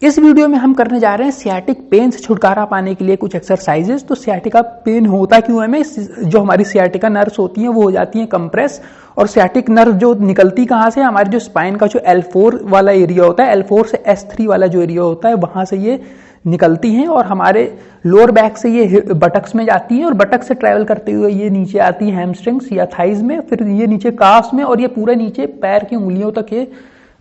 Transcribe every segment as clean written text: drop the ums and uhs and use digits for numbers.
इस वीडियो में हम करने जा रहे हैं सियाटिक पेन से छुटकारा पाने के लिए कुछ एक्सरसाइजेस। तो सियाटिका पेन होता क्यों है हमें? जो हमारी सियाटिका नर्व्स होती हैं वो हो जाती हैं कंप्रेस, और सियाटिक नर्व जो निकलती कहाँ से? हमारे जो स्पाइन का जो L4 वाला एरिया होता है, L4 से S3 वाला जो एरिया होता है वहां से ये निकलती हैं और हमारे लोअर बैक से ये बटक्स में जाती है और बटक्स से ट्रैवल करते हुए ये नीचे आती है हैमस्ट्रिंग्स या थाइज में, फिर ये नीचे काफ्स में और ये पूरे नीचे पैर की उंगलियों तक ये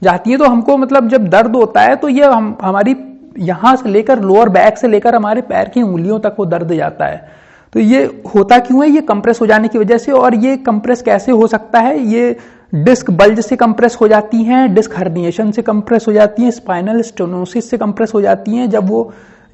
जाती है। तो हमको मतलब जब दर्द होता है तो ये हमारी यहां से लेकर लोअर बैक से लेकर हमारे पैर की उंगलियों तक वो दर्द जाता है। तो ये होता क्यों है? ये कंप्रेस हो जाने की वजह से। और ये कंप्रेस कैसे हो सकता है? ये डिस्क बल्ज से कंप्रेस हो जाती हैं, डिस्क हर्निएशन से कंप्रेस हो जाती हैं, स्पाइनल स्टेनोसिस से कंप्रेस हो जाती हैं।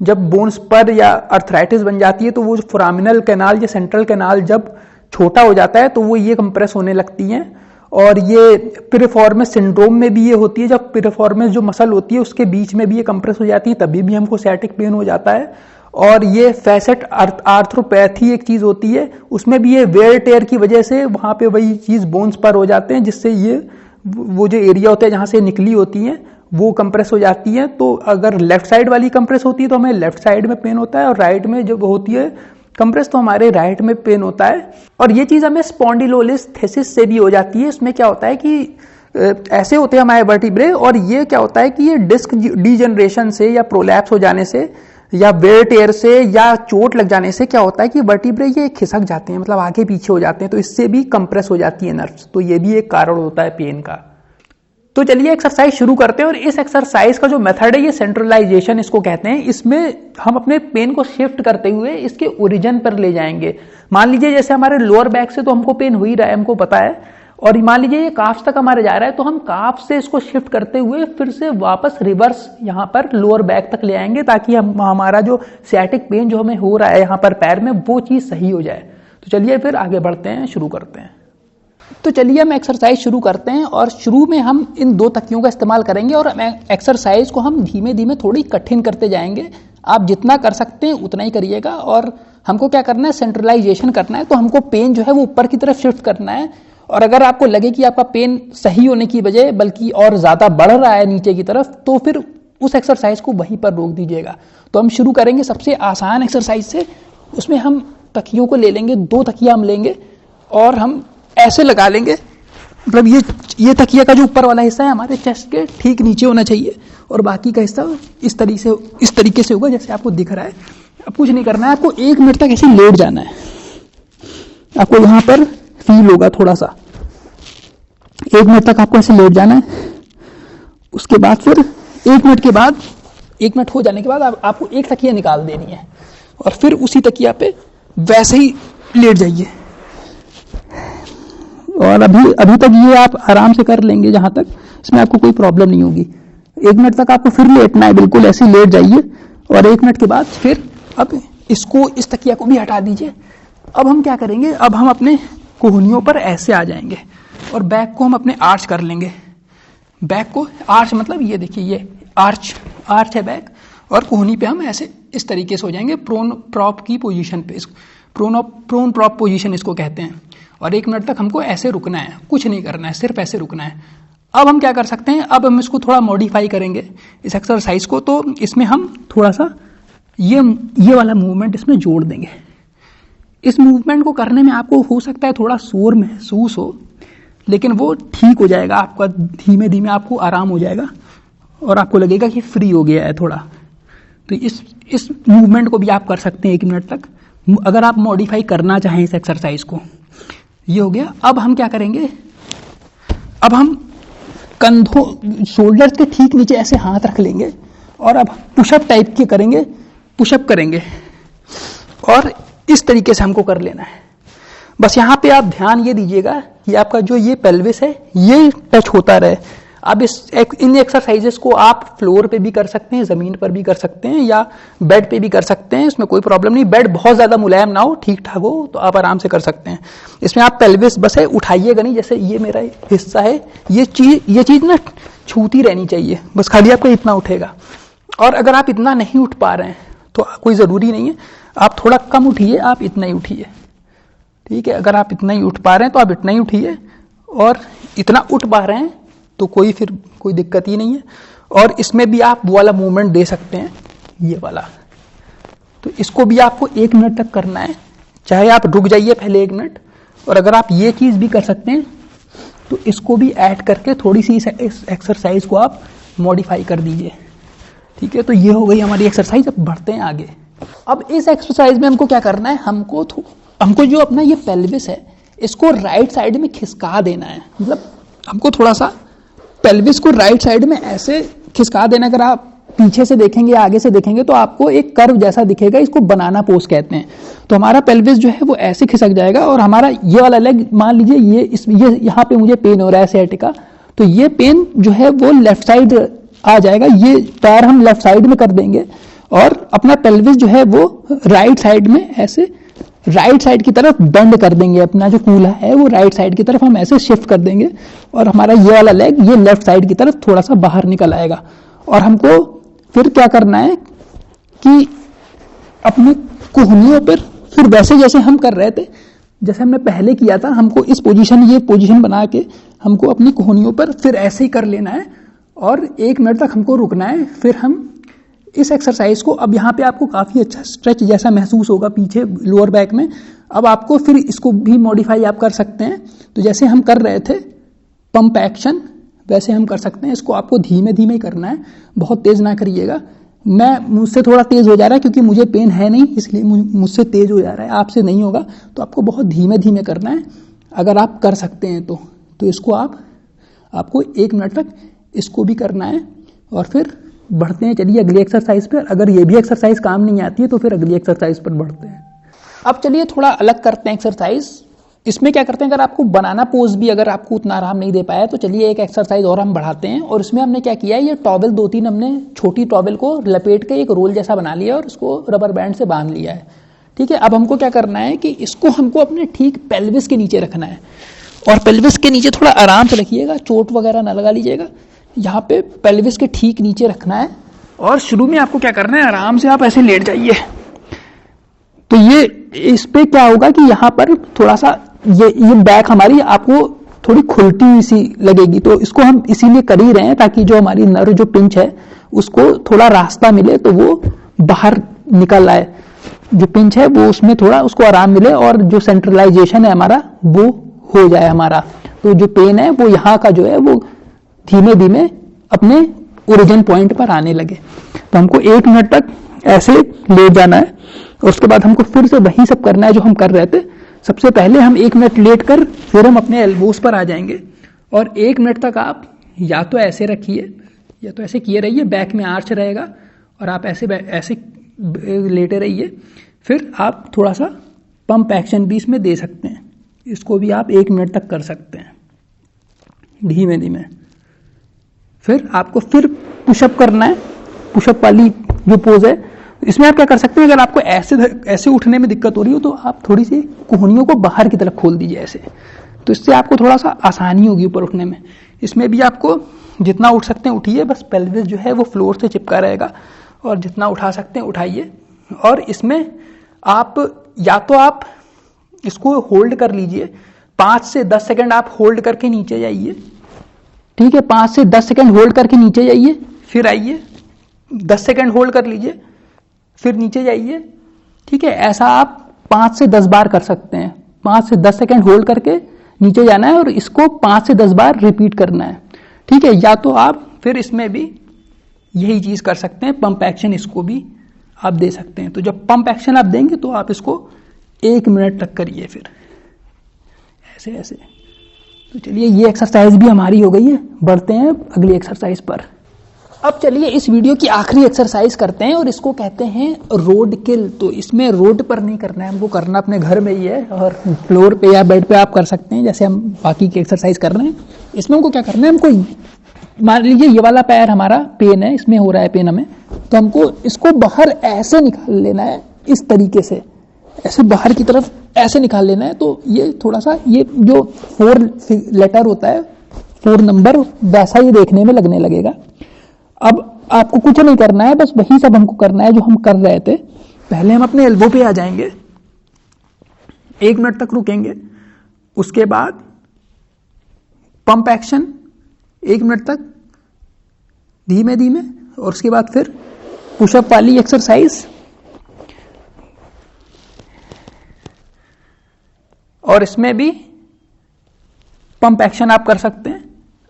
जब बोन्स पर या अर्थराइटिस बन जाती है तो वो फोरामिनल कैनाल या सेंट्रल कैनाल जब छोटा हो जाता है तो वो ये कंप्रेस होने लगती हैं। और ये पिरिफॉर्मिस सिंड्रोम में भी ये होती है, जब पिरिफॉर्मिस जो मसल होती है उसके बीच में भी ये कंप्रेस हो जाती है, तभी भी हमको सियाटिक पेन हो जाता है। और ये फैसेट आर्थ्रोपैथी एक चीज होती है, उसमें भी ये वेयर टेयर की वजह से वहां पे वही चीज बोन्स पर हो जाते हैं, जिससे ये वो जो एरिया होता है जहां से निकली होती है वो कंप्रेस हो जाती है। तो अगर लेफ्ट साइड वाली कंप्रेस होती है तो हमें लेफ्ट साइड में पेन होता है, और राइट में जब होती है कंप्रेस तो हमारे राइट में पेन होता है। और ये चीज हमें स्पॉन्डिलोलिस्थेसिस से भी हो जाती है। इसमें क्या होता है कि ऐसे होते हैं हमारे वर्टिब्रे, और ये क्या होता है कि ये डिस्क डीजनरेशन से या प्रोलैप्स हो जाने से या वेयर टेयर से या चोट लग जाने से क्या होता है कि वर्टिब्रे ये खिसक जाते हैं, मतलब आगे पीछे हो जाते हैं, तो इससे भी कंप्रेस हो जाती है नर्व्स। तो ये भी एक कारण होता है पेन का। तो चलिए एक्सरसाइज शुरू करते हैं। और इस एक्सरसाइज का जो मेथड है ये सेंट्रलाइजेशन इसको कहते हैं। इसमें हम अपने पेन को शिफ्ट करते हुए इसके ओरिजिन पर ले जाएंगे। मान लीजिए जैसे हमारे लोअर बैक से तो हमको पेन हो ही रहा है, हमको पता है, और मान लीजिए ये काफ तक हमारे जा रहा है, तो हम काफ से इसको शिफ्ट करते हुए फिर से वापस रिवर्स यहाँ पर लोअर बैक तक ले आएंगे, ताकि हमारा जो सियाटिक पेन जो हमें हो रहा है यहाँ पर पैर में वो चीज सही हो जाए। तो चलिए फिर आगे बढ़ते हैं, शुरू करते हैं। तो चलिए हम एक्सरसाइज शुरू करते हैं। और शुरू में हम इन 2 तकियों का इस्तेमाल करेंगे और एक्सरसाइज को हम धीमे धीमे थोड़ी कठिन करते जाएंगे। आप जितना कर सकते हैं उतना ही करिएगा। और हमको क्या करना है? सेंट्रलाइजेशन करना है। तो हमको पेन जो है वो ऊपर की तरफ शिफ्ट करना है। और अगर आपको लगे कि आपका पेन सही होने की बजाय बल्कि और ज्यादा बढ़ रहा है नीचे की तरफ, तो फिर उस एक्सरसाइज को वहीं पर रोक दीजिएगा। तो हम शुरू करेंगे सबसे आसान एक्सरसाइज से। उसमें हम तकियों को ले लेंगे, 2 तकिया हम लेंगे और हम ऐसे लगा लेंगे, मतलब ये तकिया का जो ऊपर वाला हिस्सा है हमारे चेस्ट के ठीक नीचे होना चाहिए, और बाकी का हिस्सा इस तरीके से होगा जैसे आपको दिख रहा है। अब कुछ नहीं करना है, आपको 1 मिनट तक ऐसे लेट जाना है। आपको यहाँ पर फील होगा थोड़ा सा, 1 मिनट तक आपको ऐसे लेट जाना है। उसके बाद फिर 1 मिनट के बाद, 1 मिनट हो जाने के बाद आपको एक तकिया निकाल देनी है और फिर उसी तकिया पे वैसे ही लेट जाइए। और अभी तक ये आप आराम से कर लेंगे, जहां तक इसमें आपको कोई प्रॉब्लम नहीं होगी। 1 मिनट तक आपको फिर लेटना है, बिल्कुल ऐसे लेट जाइए। और 1 मिनट के बाद फिर अब इस तकिया को भी हटा दीजिए। अब हम क्या करेंगे? अब हम अपने कोहनियों पर ऐसे आ जाएंगे और बैक को हम अपने आर्च कर लेंगे। बैक को आर्च मतलब ये देखिए, ये आर्च है बैक, और कोहनी पे हम ऐसे इस तरीके से हो जाएंगे प्रोन प्रॉप की पोजीशन पे। प्रोन प्रॉप पोजीशन इसको कहते हैं। और 1 मिनट तक हमको ऐसे रुकना है, कुछ नहीं करना है, सिर्फ ऐसे रुकना है। अब हम क्या कर सकते हैं? अब हम इसको थोड़ा मॉडिफाई करेंगे इस एक्सरसाइज को। तो इसमें हम थोड़ा सा ये वाला मूवमेंट इसमें जोड़ देंगे। इस मूवमेंट को करने में आपको हो सकता है थोड़ा शोर महसूस हो, लेकिन वो ठीक हो जाएगा। आपका धीमे धीमे आपको आराम हो जाएगा और आपको लगेगा कि फ्री हो गया है थोड़ा। तो इस मूवमेंट को भी आप कर सकते हैं 1 मिनट तक, अगर आप मॉडिफाई करना चाहें इस एक्सरसाइज को। ये हो गया। अब हम क्या करेंगे? अब हम कंधों, शोल्डर्स के ठीक नीचे ऐसे हाथ रख लेंगे और अब पुशअप टाइप के करेंगे, पुशअप करेंगे। और इस तरीके से हमको कर लेना है। बस यहाँ पे आप ध्यान ये दीजिएगा कि आपका जो ये पेल्विस है ये टच होता रहे। अब इन एक्सरसाइजेस को आप फ्लोर पे भी कर सकते हैं, जमीन पर भी कर सकते हैं, या बेड पे भी कर सकते हैं। इसमें कोई प्रॉब्लम नहीं। बेड बहुत ज्यादा मुलायम ना हो, ठीक ठाक हो, तो आप आराम से कर सकते हैं। इसमें आप पेल्विस बस है उठाइएगा नहीं, जैसे ये मेरा हिस्सा है, ये चीज ना छूती रहनी चाहिए, बस खाली आपको इतना उठेगा। और अगर आप इतना नहीं उठ पा रहे हैं तो कोई जरूरी नहीं है, आप थोड़ा कम उठिए, आप इतना ही उठिए, ठीक है। अगर आप इतना ही उठ पा रहे हैं तो आप इतना ही उठिए, और इतना उठ पा रहे हैं तो कोई दिक्कत ही नहीं है। और इसमें भी आप वो वाला मूवमेंट दे सकते हैं, ये वाला। तो इसको भी आपको 1 मिनट तक करना है, चाहे आप रुक जाइए पहले 1 मिनट, और अगर आप ये चीज भी कर सकते हैं तो इसको भी ऐड करके थोड़ी सी इस एक्सरसाइज को आप मॉडिफाई कर दीजिए। ठीक है, तो ये हो गई हमारी एक्सरसाइज। अब बढ़ते हैं आगे। अब इस एक्सरसाइज में हमको क्या करना है, हमको जो अपना ये पेल्विस है इसको राइट साइड में खिसका देना है। मतलब हमको थोड़ा सा पेल्विस को राइट साइड में ऐसे खिसका देना। अगर आप पीछे से देखेंगे, आगे से देखेंगे तो आपको एक कर्व जैसा दिखेगा, इसको बनाना पोज कहते हैं। तो हमारा पेल्विस जो है वो ऐसे खिसक जाएगा और हमारा ये वाला लेग, मान लीजिए ये यहाँ पे मुझे पेन हो रहा है sciatica, तो ये पेन जो है वो लेफ्ट साइड आ जाएगा। ये पैर हम लेफ्ट साइड में कर देंगे और अपना पेल्विस जो है वो राइट साइड में ऐसे राइट साइड की तरफ बेंड कर देंगे। अपना जो कूल्हा है वो राइट साइड की तरफ हम ऐसे शिफ्ट कर देंगे और हमारा ये वाला लेग ये लेफ्ट साइड की तरफ थोड़ा सा बाहर निकल आएगा। और हमको फिर क्या करना है कि अपने कोहनियों पर फिर वैसे जैसे हम कर रहे थे, जैसे हमने पहले किया था, हमको इस पोजीशन, ये पोजीशन बना के हमको अपनी कोहनियों पर फिर ऐसे ही कर लेना है और 1 मिनट तक हमको रुकना है। फिर हम इस एक्सरसाइज को, अब यहाँ पे आपको काफी अच्छा स्ट्रेच जैसा महसूस होगा पीछे लोअर बैक में। अब आपको फिर इसको भी मॉडिफाई आप कर सकते हैं। तो जैसे हम कर रहे थे पंप एक्शन, वैसे हम कर सकते हैं। इसको आपको धीमे धीमे करना है, बहुत तेज ना करिएगा। मुझसे थोड़ा तेज हो जा रहा है क्योंकि मुझे पेन है नहीं, इसलिए मुझसे तेज हो जा रहा है, आपसे नहीं होगा। तो आपको बहुत धीमे धीमे करना है। अगर आप कर सकते हैं तो इसको आपको 1 मिनट तक इसको भी करना है। और फिर बढ़ते हैं, चलिए अगली एक्सरसाइज पर। अगर ये भी एक्सरसाइज काम नहीं आती है तो फिर अगली एक्सरसाइज पर बढ़ते हैं। अब चलिए थोड़ा अलग करते हैं एक्सरसाइज। इसमें क्या करते हैं, अगर आपको बनाना पोज भी अगर आपको उतना आराम नहीं दे पाया तो चलिए एक एक्सरसाइज और हम बढ़ाते हैं। और इसमें हमने क्या किया है, ये टॉवेल 2-3 हमने छोटी टॉवेल को लपेट के एक रोल जैसा बना लिया और इसको रबर बैंड से बांध लिया है। ठीक है, अब हमको क्या करना है कि इसको हमको अपने ठीक पेल्विस के नीचे रखना है। और पेल्विस के नीचे थोड़ा आराम से रखिएगा, चोट वगैरह ना लगा लीजिएगा। यहाँ पे पेल्विस के ठीक नीचे रखना है। और शुरू में आपको क्या करना है, आराम से आप ऐसे लेट जाइए। तो ये इस पे क्या होगा कि यहाँ पर थोड़ा सा ये बैक हमारी आपको थोड़ी खुलती सी लगेगी। तो इसको हम इसीलिए कर ही रहे हैं ताकि जो हमारी नर्व जो पिंच है उसको थोड़ा रास्ता मिले, तो वो बाहर निकल आए। जो पिंच है वो उसमें थोड़ा उसको आराम मिले और जो सेंट्रलाइजेशन है हमारा वो हो जाए हमारा। तो जो पेन है वो यहाँ का जो है वो धीमे धीमे अपने ओरिजिन पॉइंट पर आने लगे। तो हमको 1 मिनट तक ऐसे ले जाना है और उसके बाद हमको फिर से वही सब करना है जो हम कर रहे थे। सबसे पहले हम 1 मिनट लेट कर फिर हम अपने एल्बोस पर आ जाएंगे और 1 मिनट तक आप या तो ऐसे रखिए या तो ऐसे किए रहिए, बैक में आर्च रहेगा और आप ऐसे लेटे रहिए। फिर आप थोड़ा सा पंप एक्शन भी इसमें दे सकते हैं। इसको भी आप 1 मिनट तक कर सकते हैं धीमे धीमे। फिर आपको फिर पुशअप करना है, पुशअप वाली जो पोज है। इसमें आप क्या कर सकते हैं, अगर आपको ऐसे उठने में दिक्कत हो रही हो तो आप थोड़ी सी कोहनियों को बाहर की तरफ खोल दीजिए ऐसे, तो इससे आपको थोड़ा सा आसानी होगी ऊपर उठने में। इसमें भी आपको जितना उठ सकते हैं उठिए, बस पेल्विस जो है वो फ्लोर से चिपका रहेगा और जितना उठा सकते हैं उठाइए। और इसमें आप या तो आप इसको होल्ड कर लीजिए, 5 से 10 सेकेंड आप होल्ड करके नीचे जाइए। ठीक है, 5 से 10 सेकेंड होल्ड करके नीचे जाइए, फिर आइए, 10 सेकेंड होल्ड कर लीजिए, फिर नीचे जाइए। ठीक है, ऐसा आप 5 से 10 बार कर सकते हैं। 5 से 10 सेकेंड होल्ड करके नीचे जाना है और इसको 5 से 10 बार रिपीट करना है। ठीक है, या तो आप फिर इसमें भी यही चीज कर सकते हैं, पंप एक्शन इसको भी आप दे सकते हैं। तो जब पंप एक्शन आप देंगे तो आप इसको 1 मिनट तक करिए, फिर ऐसे ऐसे। तो चलिए ये एक्सरसाइज भी हमारी हो गई है, बढ़ते हैं अगली एक्सरसाइज पर। अब चलिए इस वीडियो की आखिरी एक्सरसाइज करते हैं और इसको कहते हैं रोड किल। तो इसमें रोड पर नहीं करना है, हमको करना अपने घर में ही है और फ्लोर पे या बेड पे आप कर सकते हैं जैसे हम बाकी की एक्सरसाइज कर रहे हैं। इसमें हमको क्या करना है, हमको मान लीजिए ये वाला पैर हमारा पेन है, इसमें हो रहा है पेन हमें, तो हमको इसको बाहर ऐसे निकाल लेना है, इस तरीके से ऐसे बाहर की तरफ ऐसे निकाल लेना है। तो ये थोड़ा सा ये जो 4 लेटर होता है, 4 नंबर, वैसा ही देखने में लगने लगेगा। अब आपको कुछ नहीं करना है, बस वही सब हमको करना है जो हम कर रहे थे। पहले हम अपने एल्बो पे आ जाएंगे, 1 मिनट तक रुकेंगे, उसके बाद पंप एक्शन 1 मिनट तक, धीमे धीमे, और उसके बाद फिर पुशअप वाली एक्सरसाइज, और इसमें भी पंप एक्शन आप कर सकते हैं।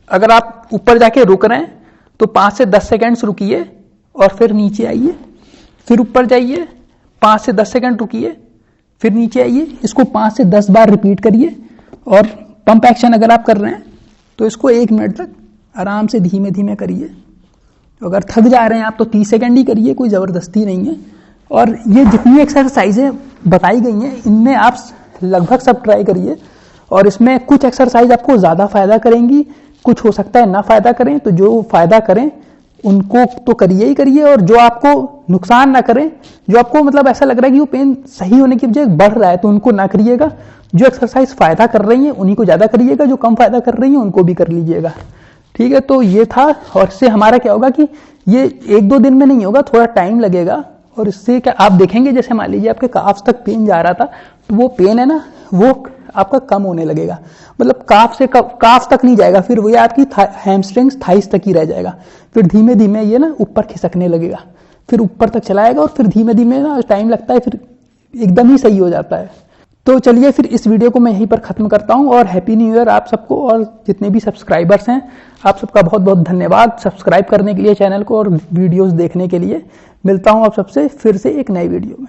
अगर आप ऊपर जाके रुक रहे हैं तो 5 से 10 सेकेंड्स रुकिए और फिर नीचे आइए, फिर ऊपर जाइए, 5 से 10 सेकेंड रुकिए, फिर नीचे आइए। इसको 5 से 10 बार रिपीट करिए। और पंप एक्शन अगर आप कर रहे हैं तो इसको 1 मिनट तक आराम से धीमे धीमे करिए। अगर थक जा रहे हैं आप तो 30 सेकेंड ही करिए, कोई ज़बरदस्ती नहीं है। और ये जितनी एक्सरसाइजें बताई गई हैं इनमें आप लगभग सब ट्राई करिए। और इसमें कुछ एक्सरसाइज आपको ज़्यादा फायदा करेंगी, कुछ हो सकता है ना फायदा करें। तो जो फायदा करें उनको तो करिए ही करिए, और जो आपको नुकसान ना करें, जो आपको मतलब ऐसा लग रहा है कि वो पेन सही होने की बजाय बढ़ रहा है, तो उनको ना करिएगा। जो एक्सरसाइज फायदा कर रही है उन्हीं को ज़्यादा करिएगा, जो कम फायदा कर रही है उनको भी कर लीजिएगा। ठीक है, तो ये था। और इससे हमारा क्या होगा कि ये 1-2 दिन में नहीं होगा, थोड़ा टाइम लगेगा। और इससे क्या आप देखेंगे, जैसे मान लीजिए आपके काफ्स तक पेन जा रहा था, तो वो पेन है ना वो आपका कम होने लगेगा। मतलब काफ तक नहीं जाएगा, फिर वो आपकी हैमस्ट्रिंग्स, थाइस तक ही रह जाएगा। फिर धीमे धीमे ये ना ऊपर खिसकने लगेगा, फिर ऊपर तक चलाएगा, और फिर धीमे धीमे ना टाइम लगता है, फिर एकदम ही सही हो जाता है। तो चलिए फिर इस वीडियो को मैं यहीं पर खत्म करता हूं, और हैप्पी न्यू ईयर आप सबको। और जितने भी सब्सक्राइबर्स हैं आप सबका बहुत बहुत धन्यवाद सब्सक्राइब करने के लिए चैनल को और वीडियोस देखने के लिए। मिलता हूं आप सबसे फिर से एक नई वीडियो में।